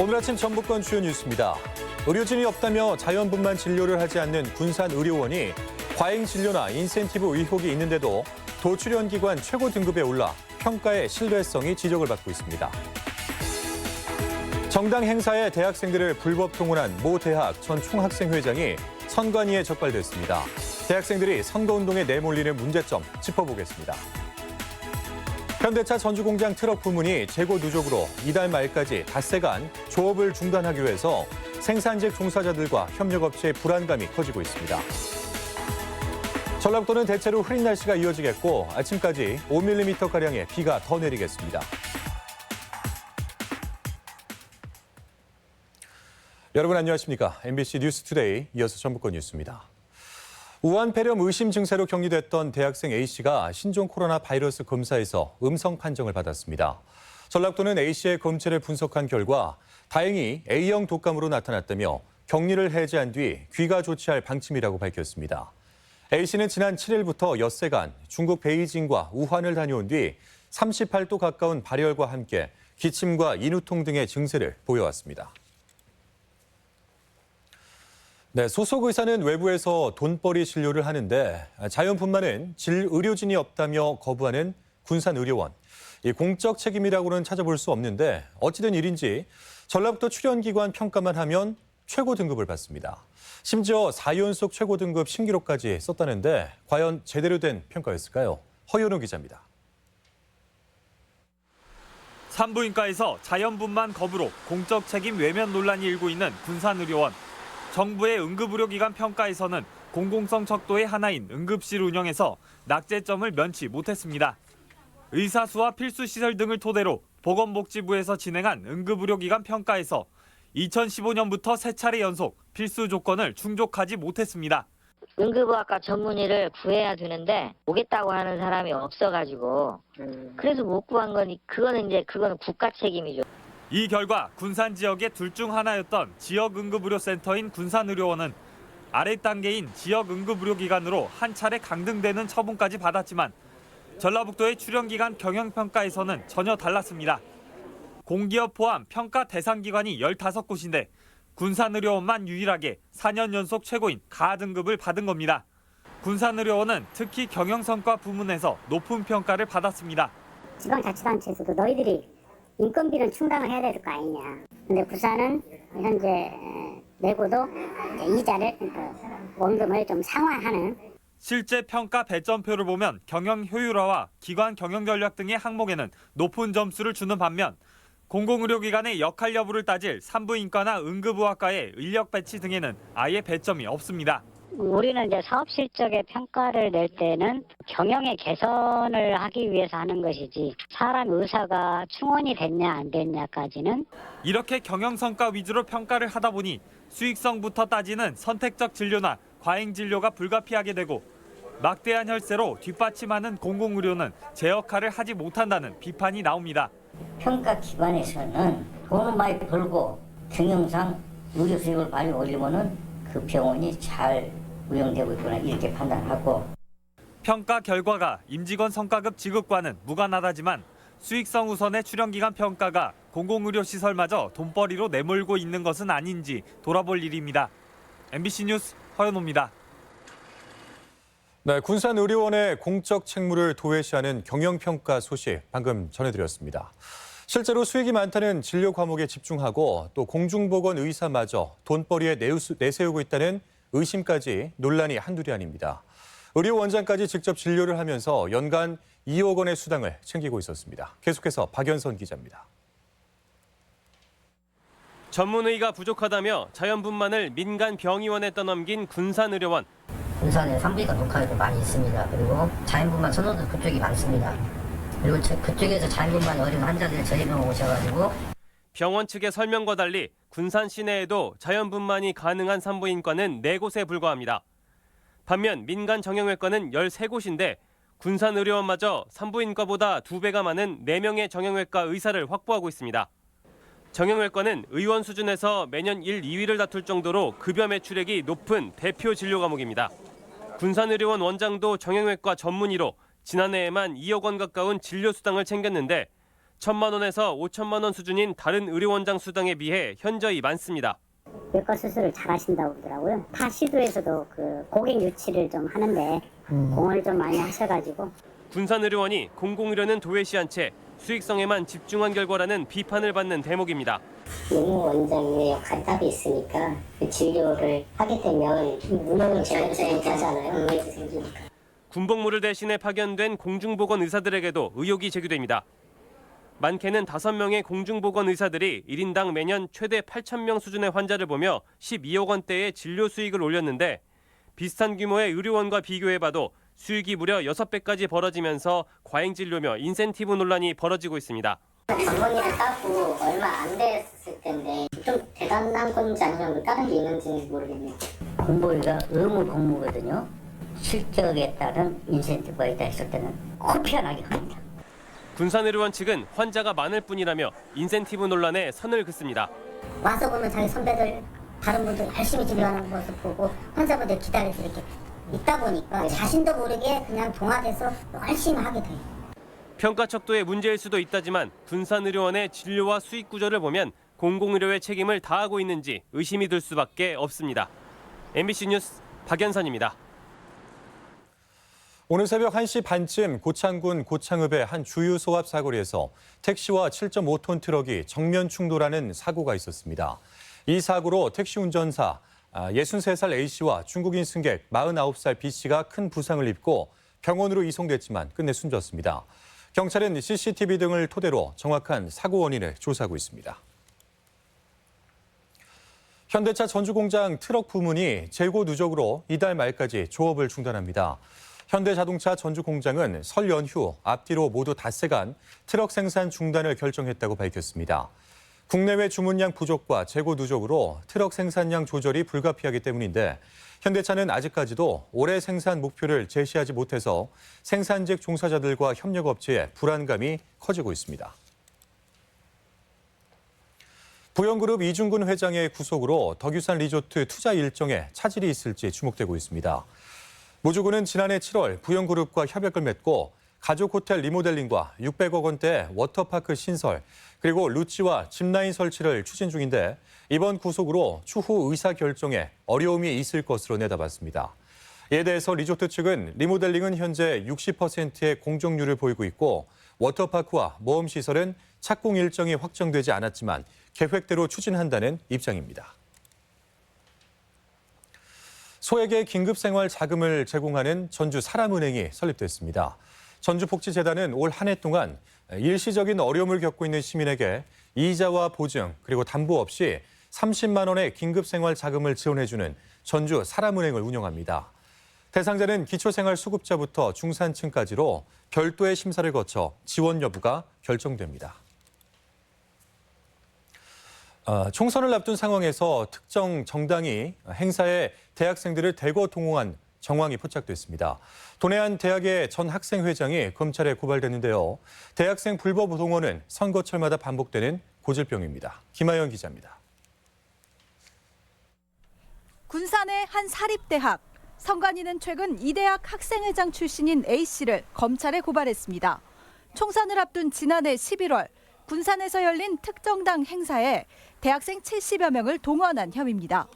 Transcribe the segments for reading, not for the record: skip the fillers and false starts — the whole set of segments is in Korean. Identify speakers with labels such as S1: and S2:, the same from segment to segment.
S1: 오늘 아침 전북권 주요 뉴스입니다. 의료진이 없다며 자연분만 진료를 하지 않는 군산의료원이 과잉 진료나 인센티브 의혹이 있는데도 도출연기관 최고 등급에 올라 평가의 신뢰성이 지적을 받고 있습니다. 정당 행사에 대학생들을 불법 동원한 모 대학 전 총학생회장이 선관위에 적발됐습니다. 대학생들이 선거운동에 내몰리는 문제점 짚어보겠습니다. 현대차 전주공장 트럭 부문이 재고 누적으로 이달 말까지 닷새간 조업을 중단하기로 해서 생산직 종사자들과 협력업체의 불안감이 커지고 있습니다. 전라북도는 대체로 흐린 날씨가 이어지겠고 아침까지 5mm가량의 비가 더 내리겠습니다. 여러분 안녕하십니까? MBC 뉴스투데이 이어서 전북권 뉴스입니다. 우한 폐렴 의심 증세로 격리됐던 대학생 A씨가 신종 코로나 바이러스 검사에서 음성 판정을 받았습니다. 전라북도는 A씨의 검체를 분석한 결과 다행히 A형 독감으로 나타났다며 격리를 해제한 뒤 귀가 조치할 방침이라고 밝혔습니다. A씨는 지난 7일부터 엿새간 중국 베이징과 우한을 다녀온 뒤 38도 가까운 발열과 함께 기침과 인후통 등의 증세를 보여왔습니다. 네, 소속 의사는 외부에서 돈벌이 진료를 하는데 자연분만은 의료진이 없다며 거부하는 군산의료원. 이 공적 책임이라고는 찾아볼 수 없는데 어찌된 일인지 전라북도 출연기관 평가만 하면 최고 등급을 받습니다. 심지어 4연속 최고 등급 신기록까지 썼다는데 과연 제대로 된 평가였을까요? 허연우 기자입니다.
S2: 산부인과에서 자연분만 거부로 공적 책임 외면 논란이 일고 있는 군산의료원. 정부의 응급의료기관 평가에서는 공공성 척도의 하나인 응급실 운영에서 낙제점을 면치 못했습니다. 의사수와 필수시설 등을 토대로 보건복지부에서 진행한 응급의료기관 평가에서 2015년부터 3차례 연속 필수 조건을 충족하지 못했습니다.
S3: 응급의학과 전문의를 구해야 되는데 오겠다고 하는 사람이 없어가지고 그래서 못 구한 거니 그거는 국가 책임이죠.
S2: 이 결과 군산 지역의 둘 중 하나였던 지역응급의료센터인 군산의료원은 아래 단계인 지역응급의료기관으로 한 차례 강등되는 처분까지 받았지만 전라북도의 출연기관 경영평가에서는 전혀 달랐습니다. 공기업 포함 평가 대상 기관이 15곳인데 군산의료원만 유일하게 4년 연속 최고인 가등급을 받은 겁니다. 군산의료원은 특히 경영성과 부문에서 높은 평가를 받았습니다.
S4: 지방자치단체에서도 너희들이 인건비는 충당을 해야 될 거 아니냐. 근데 부산은 현재 내고도 이자를 원금을 좀 상환하는.
S2: 실제 평가 배점표를 보면 경영 효율화와 기관 경영 전략 등의 항목에는 높은 점수를 주는 반면 공공의료기관의 역할 여부를 따질 산부인과나 응급의학과의 인력 배치 등에는 아예 배점이 없습니다.
S4: 우리는 이제 사업 실적의 평가를 낼 때는 경영의 개선을 하기 위해서 하는 것이지 사람 의사가 충원이 됐냐 안 됐냐까지는.
S2: 이렇게 경영성과 위주로 평가를 하다 보니 수익성부터 따지는 선택적 진료나 과잉 진료가 불가피하게 되고 막대한 혈세로 뒷받침하는 공공의료는 제 역할을 하지 못한다는 비판이 나옵니다.
S5: 평가기관에서는 돈을 많이 벌고 경영상 의료 수익을 많이 올리면은 그 병원이 잘 운영되고 있구나 이렇게 판단하고.
S2: 평가 결과가 임직원 성과급 지급과는 무관하다지만 수익성 우선의 출연기관 평가가 공공의료시설마저 돈벌이로 내몰고 있는 것은 아닌지 돌아볼 일입니다. MBC 뉴스 허연호입니다.
S1: 네, 군산의료원의 공적 책무를 도외시하는 경영평가 소식 방금 전해드렸습니다. 실제로 수익이 많다는 진료 과목에 집중하고 또 공중보건 의사마저 돈벌이에 내세우고 있다는 의심까지 논란이 한둘이 아닙니다. 의료원장까지 직접 진료를 하면서 연간 2억 원의 수당을 챙기고 있었습니다. 계속해서 박연선 기자입니다.
S6: 전문의가 부족하다며 자연분만을 민간 병의원에 떠넘긴 군산의료원.
S5: 군산에 산부인과 녹화도 많이 있습니다. 그리고 자연분만 선호도 그쪽이 많습니다. 그리고 그쪽에서 자연분만 어려운 환자들이 저희 병원 오셔가지고.
S6: 병원 측의 설명과 달리 군산 시내에도 자연분만이 가능한 산부인과는 4곳에 불과합니다. 반면 민간 정형외과는 13곳인데 군산의료원마저 산부인과보다 2배가 많은 4명의 정형외과 의사를 확보하고 있습니다. 정형외과는 의원 수준에서 매년 1, 2위를 다툴 정도로 급여 매출액이 높은 대표 진료 과목입니다. 군산의료원 원장도 정형외과 전문의로 지난해에만 2억 원 가까운 진료 수당을 챙겼는데 1,000만 원에서 5천만 원 수준인 다른 의료원장 수당에 비해 현저히 많습니다.
S4: 외과 수술을 잘 하신다고 그러더라고요. 타 시도에서도 그 고객 유치를 좀 하는데 공을 좀 많이 하셔가지고.
S6: 군산의료원이 공공의료는 도외시 한 채 수익성에만 집중한 결과라는 비판을 받는 대목입니다.
S7: 의무원장의 역할이 따로 있으니까 그 진료를 하게 되면 운영을 제한적이 되잖아요. 의무에서 생기니까.
S6: 군복무를 대신해 파견된 공중보건 의사들에게도 의혹이 제기됩니다. 많게는 5명의 공중보건 의사들이 1인당 매년 최대 8,000명 수준의 환자를 보며 12억 원대의 진료 수익을 올렸는데 비슷한 규모의 의료원과 비교해봐도 수익이 무려 6배까지 벌어지면서 과잉진료며 인센티브 논란이 벌어지고 있습니다.
S7: 전문의를 따고 얼마 안 됐을 텐데 좀 대단한 건지 아니면 다른 게 있는지는 모르겠네요.
S5: 공보위가 의무 공무거든요. 실적에 따른 인센티브가 있다 했을 때는 코피안하게 합니다.
S6: 군산의료원 측은 환자가 많을 뿐이라며 인센티브 논란에 선을 긋습니다.
S4: 와서 보면 자기 선배들 다른 분들 열심히 진료하는 모습 보고 환자분들 기다려서 이렇게 있다 보니까 자신도 모르게 그냥 동화돼서 열심히 하게 돼요.
S6: 평가 척도의 문제일 수도 있다지만 군산의료원의 진료와 수익 구조를 보면 공공의료의 책임을 다하고 있는지 의심이 들 수밖에 없습니다. MBC 뉴스 박연선입니다.
S1: 오늘 새벽 1시 반쯤 고창군 고창읍의 한 주유소 앞 사거리에서 택시와 7.5톤 트럭이 정면 충돌하는 사고가 있었습니다. 이 사고로 택시 운전사 63살 A씨와 중국인 승객 49살 B씨가 큰 부상을 입고 병원으로 이송됐지만 끝내 숨졌습니다. 경찰은 CCTV 등을 토대로 정확한 사고 원인을 조사하고 있습니다. 현대차 전주공장 트럭 부문이 재고 누적으로 이달 말까지 조업을 중단합니다. 현대자동차 전주공장은 설 연휴 앞뒤로 모두 닷새간 트럭 생산 중단을 결정했다고 밝혔습니다. 국내외 주문량 부족과 재고 누적으로 트럭 생산량 조절이 불가피하기 때문인데 현대차는 아직까지도 올해 생산 목표를 제시하지 못해서 생산직 종사자들과 협력업체의 불안감이 커지고 있습니다. 부영그룹 이중근 회장의 구속으로 덕유산 리조트 투자 일정에 차질이 있을지 주목되고 있습니다. 모주군은 지난해 7월 부영그룹과 협약을 맺고 가족 호텔 리모델링과 600억 원대 워터파크 신설, 그리고 루치와 짚라인 설치를 추진 중인데 이번 구속으로 추후 의사결정에 어려움이 있을 것으로 내다봤습니다. 이에 대해서 리조트 측은 리모델링은 현재 60%의 공정률을 보이고 있고 워터파크와 모험시설은 착공 일정이 확정되지 않았지만 계획대로 추진한다는 입장입니다. 소액의 긴급생활 자금을 제공하는 전주 사람은행이 설립됐습니다. 전주복지재단은 올 한 해 동안 일시적인 어려움을 겪고 있는 시민에게 이자와 보증 그리고 담보 없이 30만 원의 긴급생활 자금을 지원해주는 전주 사람은행을 운영합니다. 대상자는 기초생활수급자부터 중산층까지로 별도의 심사를 거쳐 지원 여부가 결정됩니다. 총선을 앞둔 상황에서 특정 정당이 행사에 대학생들을 대거 동원한 정황이 포착됐습니다. 도내한 대학의 전 학생회장이 검찰에 고발됐는데요. 대학생 불법 동원은 선거철마다 반복되는 고질병입니다. 김하연 기자입니다.
S8: 군산의 한 사립대학. 선관위는 최근 이 대학 학생회장 출신인 A씨를 검찰에 고발했습니다. 총선을 앞둔 지난해 11월 군산에서 열린 특정당 행사에 대학생 70여 명을 동원한 혐의입니다.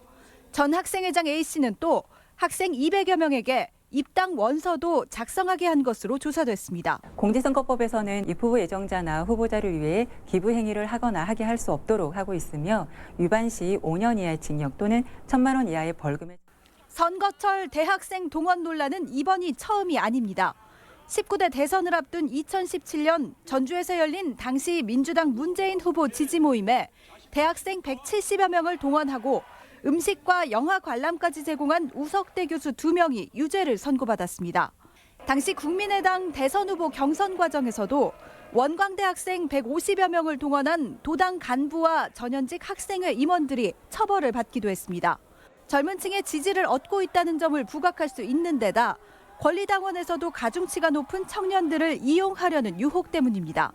S8: 전 학생회장 A씨는 또 학생 200여 명에게 입당 원서도 작성하게 한 것으로 조사됐습니다.
S9: 공직선거법에서는 입후보 예정자나 후보자를 위해 기부 행위를 하거나 하게 할 수 없도록 하고 있으며 위반 시 5년 이하의 징역 또는 1,000만 원 이하의 벌금에
S8: 선거철 대학생 동원 논란은 이번이 처음이 아닙니다. 19대 대선을 앞둔 2017년 전주에서 열린 당시 민주당 문재인 후보 지지 모임에 대학생 170여 명을 동원하고 음식과 영화 관람까지 제공한 우석대 교수 2명이 유죄를 선고받았습니다. 당시 국민의당 대선 후보 경선 과정에서도 원광대 학생 150여 명을 동원한 도당 간부와 전현직 학생회 임원들이 처벌을 받기도 했습니다. 젊은 층의 지지를 얻고 있다는 점을 부각할 수 있는 데다 권리당원에서도 가중치가 높은 청년들을 이용하려는 유혹 때문입니다.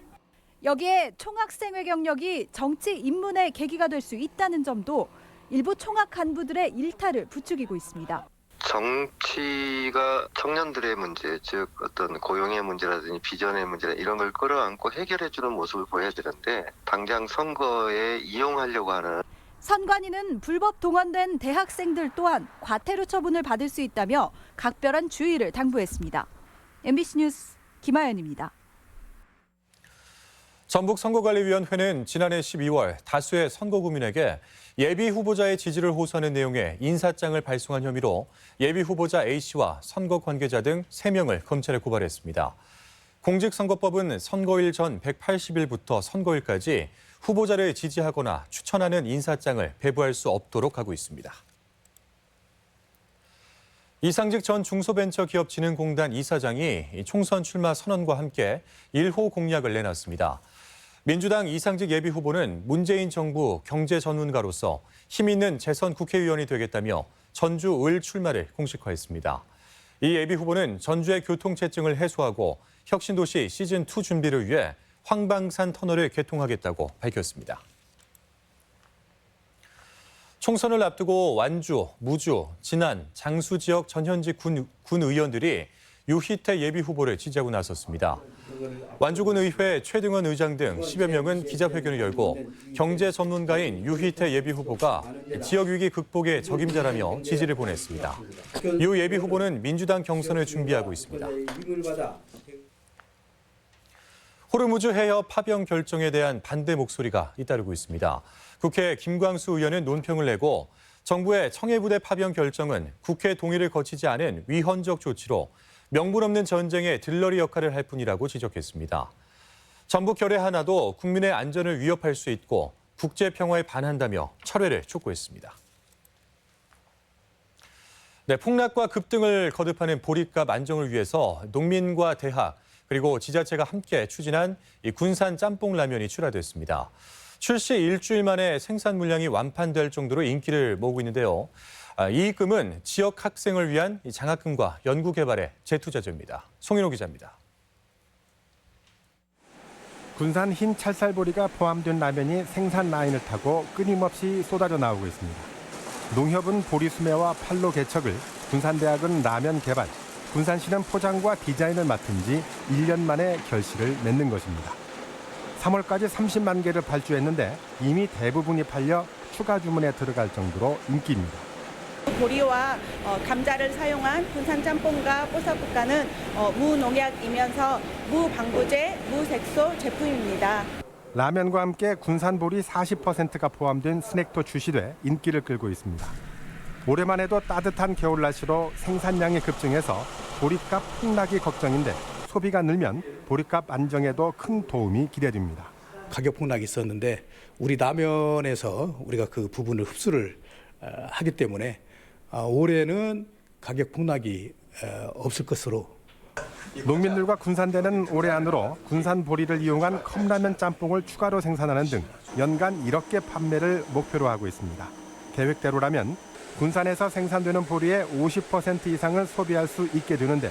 S8: 여기에 총학생회 경력이 정치 입문의 계기가 될 수 있다는 점도 일부 총학 간부들의 일탈을 부추기고 있습니다.
S10: 정치가 청년들의 문제, 즉 어떤 고용의 문제라든지 비전의 문제나 이런 걸 끌어안고 해결해주는 모습을 보여야 되는데 당장 선거에 이용하려고 하는.
S8: 선관위는 불법 동원된 대학생들 또한 과태료 처분을 받을 수 있다며 각별한 주의를 당부했습니다. MBC 뉴스 김아연입니다.
S1: 전북선거관리위원회는 지난해 12월 다수의 선거구민에게 예비 후보자의 지지를 호소하는 내용의 인사장을 발송한 혐의로 예비 후보자 A씨와 선거 관계자 등 3명을 검찰에 고발했습니다. 공직선거법은 선거일 전 180일부터 선거일까지 후보자를 지지하거나 추천하는 인사장을 배부할 수 없도록 하고 있습니다. 이상직 전 중소벤처기업진흥공단 이사장이 총선 출마 선언과 함께 1호 공약을 내놨습니다. 민주당 이상직 예비후보는 문재인 정부 경제전문가로서 힘 있는 재선 국회의원이 되겠다며 전주 을 출마를 공식화했습니다. 이 예비후보는 전주의 교통체증을 해소하고 혁신도시 시즌2 준비를 위해 황방산 터널을 개통하겠다고 밝혔습니다. 총선을 앞두고 완주, 무주, 진안, 장수 지역 전현직 군 의원들이 유희태 예비후보를 지지하고 나섰습니다. 완주군 의회 최등원 의장 등 10여 명은 기자회견을 열고 경제 전문가인 유희태 예비후보가 지역위기 극복의 적임자라며 지지를 보냈습니다. 유 예비후보는 민주당 경선을 준비하고 있습니다. 호르무즈 해협 파병 결정에 대한 반대 목소리가 잇따르고 있습니다. 국회 김광수 의원은 논평을 내고 정부의 청해부대 파병 결정은 국회 동의를 거치지 않은 위헌적 조치로 명분 없는 전쟁의 들러리 역할을 할 뿐이라고 지적했습니다. 전북 결의 하나도 국민의 안전을 위협할 수 있고 국제 평화에 반한다며 철회를 촉구했습니다. 네, 폭락과 급등을 거듭하는 보리값 안정을 위해서 농민과 대학 그리고 지자체가 함께 추진한 이 군산 짬뽕 라면이 출하됐습니다. 출시 일주일 만에 생산 물량이 완판될 정도로 인기를 모으고 있는데요. 이 입금은 지역 학생을 위한 장학금과 연구 개발의 재투자제입니다. 송인호 기자입니다.
S11: 군산 흰 찰쌀보리가 포함된 라면이 생산 라인을 타고 끊임없이 쏟아져 나오고 있습니다. 농협은 보리 수매와 판로 개척을, 군산대학은 라면 개발, 군산시는 포장과 디자인을 맡은 지 1년 만에 결실을 맺는 것입니다. 3월까지 30만 개를 발주했는데 이미 대부분이 팔려 추가 주문에 들어갈 정도로 인기입니다.
S12: 보리와 감자를 사용한 군산 짬뽕과 뽀사국가는 무농약이면서 무방부제, 무색소 제품입니다.
S11: 라면과 함께 군산보리 40%가 포함된 스낵도 출시돼 인기를 끌고 있습니다. 올해만 해도 따뜻한 겨울 날씨로 생산량이 급증해서 보리값 폭락이 걱정인데 소비가 늘면 보리값 안정에도 큰 도움이 기대됩니다.
S13: 가격 폭락이 있었는데 우리 라면에서 우리가 그 부분을 흡수를 하기 때문에 올해는 가격 폭락이 없을 것으로.
S11: 농민들과 군산대는 올해 안으로 군산 보리를 이용한 컵라면 짬뽕을 추가로 생산하는 등 연간 1억 개 판매를 목표로 하고 있습니다. 계획대로라면 군산에서 생산되는 보리의 50% 이상을 소비할 수 있게 되는데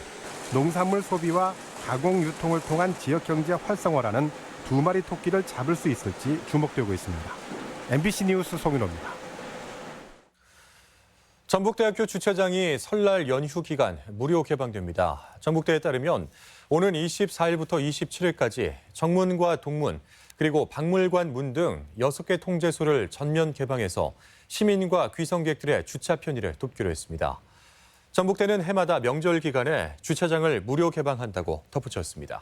S11: 농산물 소비와 가공 유통을 통한 지역 경제 활성화라는 두 마리 토끼를 잡을 수 있을지 주목되고 있습니다. MBC 뉴스 송인호입니다.
S1: 전북대학교 주차장이 설날 연휴 기간 무료 개방됩니다. 전북대에 따르면 오는 24일부터 27일까지 정문과 동문 그리고 박물관 문 등 6개 통제소를 전면 개방해서 시민과 귀성객들의 주차 편의를 돕기로 했습니다. 전북대는 해마다 명절 기간에 주차장을 무료 개방한다고 덧붙였습니다.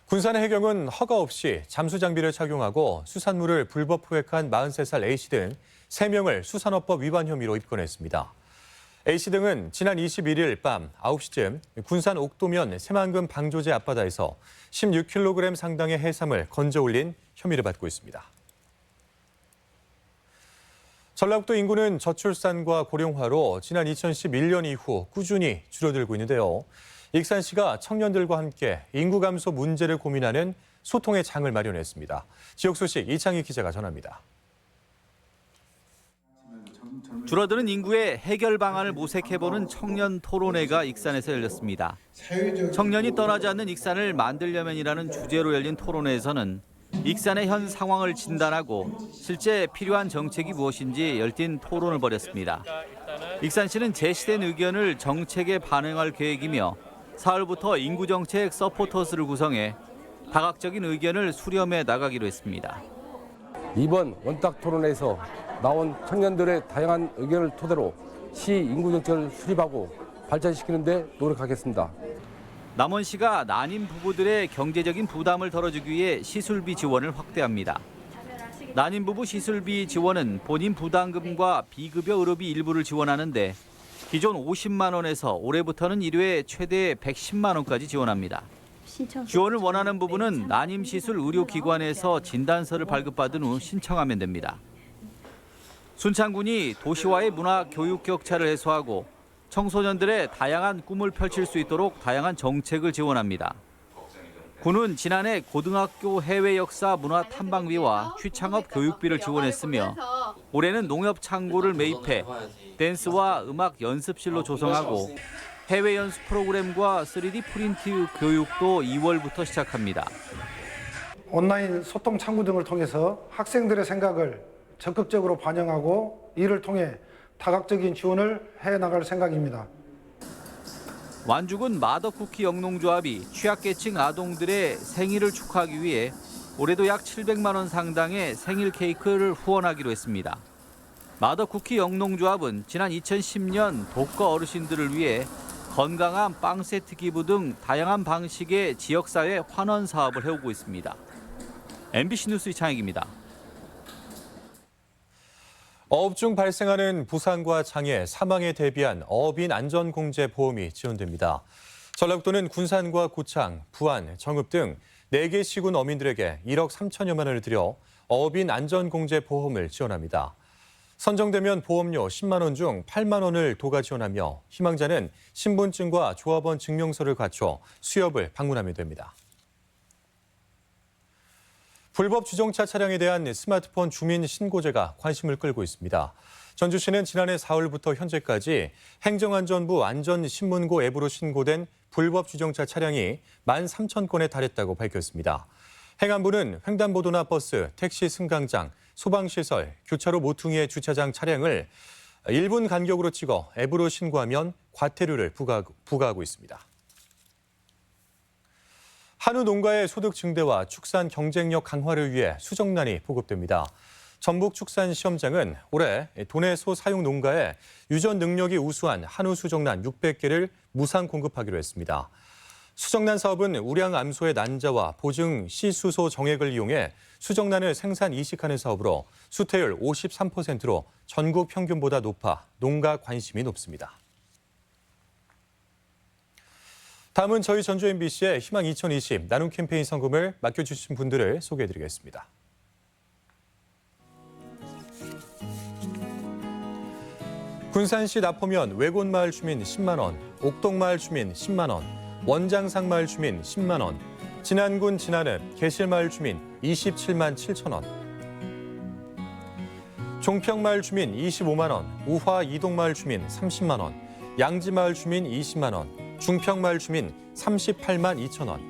S1: 군산 해경은 허가 없이 잠수 장비를 착용하고 수산물을 불법 포획한 43살 A씨 등 3명을 수산업법 위반 혐의로 입건했습니다. A씨 등은 지난 21일 밤 9시쯤 군산 옥도면 새만금 방조제 앞바다에서 16kg 상당의 해삼을 건져 올린 혐의를 받고 있습니다. 전라북도 인구는 저출산과 고령화로 지난 2011년 이후 꾸준히 줄어들고 있는데요. 익산시가 청년들과 함께 인구 감소 문제를 고민하는 소통의 장을 마련했습니다. 지역 소식 이창희 기자가 전합니다.
S14: 줄어드는 인구의 해결 방안을 모색해보는 청년 토론회가 익산에서 열렸습니다. 청년이 떠나지 않는 익산을 만들려면이라는 주제로 열린 토론회에서는 익산의 현 상황을 진단하고 실제 필요한 정책이 무엇인지 열띤 토론을 벌였습니다. 익산시는 제시된 의견을 정책에 반영할 계획이며 사흘부터 인구정책 서포터스를 구성해 다각적인 의견을 수렴해 나가기로 했습니다.
S15: 이번 원탁 토론에서 나온 청년들의 다양한 의견을 토대로 시 인구정책을 수립하고 발전시키는 데 노력하겠습니다.
S14: 남원시가 난임 부부들의 경제적인 부담을 덜어주기 위해 시술비 지원을 확대합니다. 난임 부부 시술비 지원은 본인 부담금과 비급여 의료비 일부를 지원하는데 기존 50만 원에서 올해부터는 1회에 최대 110만 원까지 지원합니다. 지원을 원하는 부분은 난임시술 의료기관에서 진단서를 발급받은 후 신청하면 됩니다. 순창군이 도시와의 문화 교육 격차를 해소하고 청소년들의 다양한 꿈을 펼칠 수 있도록 다양한 정책을 지원합니다. 군은 지난해 고등학교 해외 역사 문화 탐방비와 취창업 교육비를 지원했으며 올해는 농협 창고를 매입해 댄스와 음악 연습실로 조성하고 해외 연수 프로그램과 3D 프린트 교육도 2월부터 시작합니다.
S16: 온라인 소통 창구 등을 통해서 학생들의 생각을 적극적으로 반영하고 이를 통해 다각적인 지원을 해나갈 생각입니다.
S14: 완주군 마더쿠키 영농조합이 취약계층 아동들의 생일을 축하하기 위해 올해도 약 700만 원 상당의 생일 케이크를 후원하기로 했습니다. 마더쿠키 영농조합은 지난 2010년 독거 어르신들을 위해 건강한 빵 세트 기부 등 다양한 방식의 지역사회 환원 사업을 해오고 있습니다. MBC 뉴스 이창익입니다.
S1: 어업 중 발생하는 부상과 장애, 사망에 대비한 어업인 안전공제 보험이 지원됩니다. 전라북도는 군산과 고창, 부안, 정읍 등 4개 시군 어민들에게 1억 3천여만 원을 들여 어업인 안전공제 보험을 지원합니다. 선정되면 보험료 10만 원 중 8만 원을 도가 지원하며 희망자는 신분증과 조합원 증명서를 갖춰 수협을 방문하면 됩니다. 불법 주정차 차량에 대한 스마트폰 주민 신고제가 관심을 끌고 있습니다. 전주시는 지난해 4월부터 현재까지 행정안전부 안전신문고 앱으로 신고된 불법 주정차 차량이 13,000건에 달했다고 밝혔습니다. 행안부는 횡단보도나 버스, 택시 승강장, 소방시설, 교차로 모퉁이의 주차장 차량을 1분 간격으로 찍어 앱으로 신고하면 과태료를 부과하고 있습니다. 한우 농가의 소득 증대와 축산 경쟁력 강화를 위해 수정란이 보급됩니다. 전북축산시험장은 올해 도내 소 사육 농가에 유전 능력이 우수한 한우 수정란 600개를 무상 공급하기로 했습니다. 수정란 사업은 우량 암소의 난자와 보증 시수소 정액을 이용해 수정란을 생산 이식하는 사업으로 수태율 53%로 전국 평균보다 높아 농가 관심이 높습니다. 다음은 저희 전주 MBC의 희망 2020 나눔 캠페인 성금을 맡겨주신 분들을 소개해드리겠습니다. 군산시 나포면 외곤마을 주민 10만 원, 옥동마을 주민 10만 원, 원장상마을 주민 10만 원, 진안군 진안읍 계실마을 주민 27만 7천 원, 종평마을 주민 25만 원, 우화 이동마을 주민 30만 원, 양지마을 주민 20만 원, 중평마을 주민 38만 2천 원,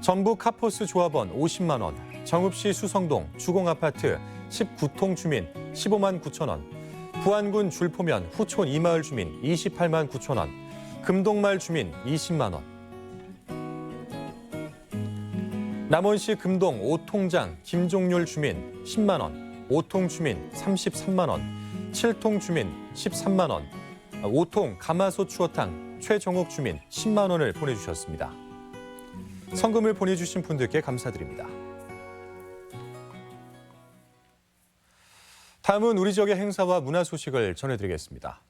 S1: 전북 카포스 조합원 50만 원, 정읍시 수성동 주공아파트 19통 주민 15만 9천 원, 부안군 줄포면 후촌 2마을 주민 28만 9천 원, 금동마을 주민 20만 원, 남원시 금동 5통장 김종률 주민 10만 원, 5통 주민 33만 원, 7통 주민 13만 원, 5통 가마솥 추어탕 최정옥 주민 10만 원을 보내주셨습니다. 성금을 보내주신 분들께 감사드립니다. 다음은 우리 지역의 행사와 문화 소식을 전해드리겠습니다.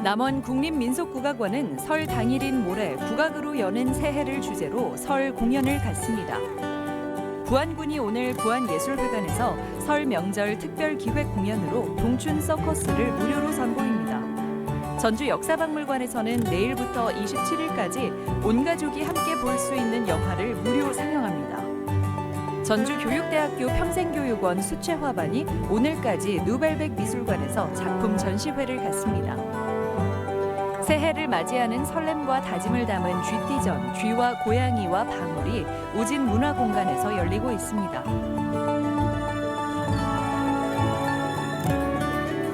S8: 남원 국립민속국악원은 설 당일인 모레 국악으로 여는 새해를 주제로 설 공연을 갖습니다. 부안군이 오늘 부안예술회관에서 설 명절 특별 기획 공연으로 동춘 서커스를 무료로 선보입니다. 전주 역사박물관에서는 내일부터 27일까지 온 가족이 함께 볼 수 있는 영화를 무료 상영합니다. 전주교육대학교 평생교육원 수채화반이 오늘까지 누벨백 미술관에서 작품 전시회를 갖습니다. 새해를 맞이하는 설렘과 다짐을 담은 쥐띠전, 쥐와 고양이와 방울이 우진 문화공간에서 열리고 있습니다.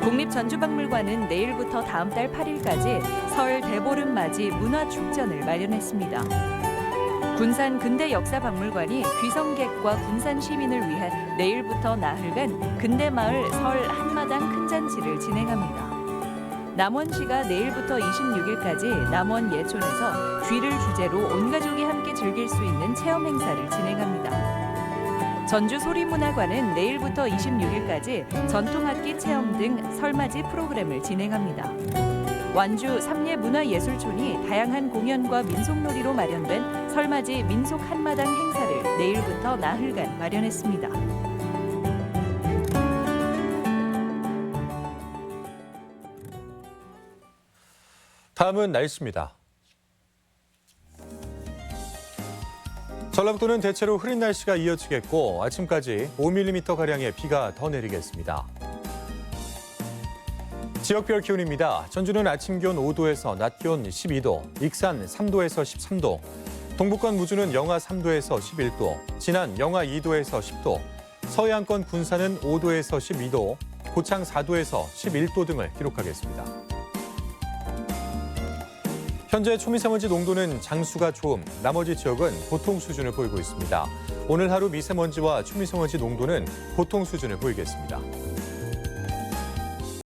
S8: 국립전주박물관은 내일부터 다음 달 8일까지 설 대보름 맞이 문화축전을 마련했습니다. 군산 근대역사박물관이 귀성객과 군산 시민을 위해 내일부터 나흘간 근대마을 설 한마당 큰 잔치를 진행합니다. 남원시가 내일부터 26일까지 남원 예촌에서 쥐를 주제로 온 가족이 함께 즐길 수 있는 체험 행사를 진행합니다. 전주 소리문화관은 내일부터 26일까지 전통악기 체험 등 설맞이 프로그램을 진행합니다. 완주 삼례문화예술촌이 다양한 공연과 민속놀이로 마련된 설맞이 민속 한마당 행사를 내일부터 나흘간 마련했습니다.
S1: 다음은 날씨입니다. 전라북도는 대체로 흐린 날씨가 이어지겠고 아침까지 5mm가량의 비가 더 내리겠습니다. 지역별 기온입니다. 전주는 아침 기온 5도에서 낮 기온 12도, 익산 3도에서 13도, 동북권 무주는 영하 3도에서 11도, 진안 영하 2도에서 10도, 서해안권 군산은 5도에서 12도, 고창 4도에서 11도 등을 기록하겠습니다. 현재 초미세먼지 농도는 장수가 좋음, 나머지 지역은 보통 수준을 보이고 있습니다. 오늘 하루 미세먼지와 초미세먼지 농도는 보통 수준을 보이겠습니다.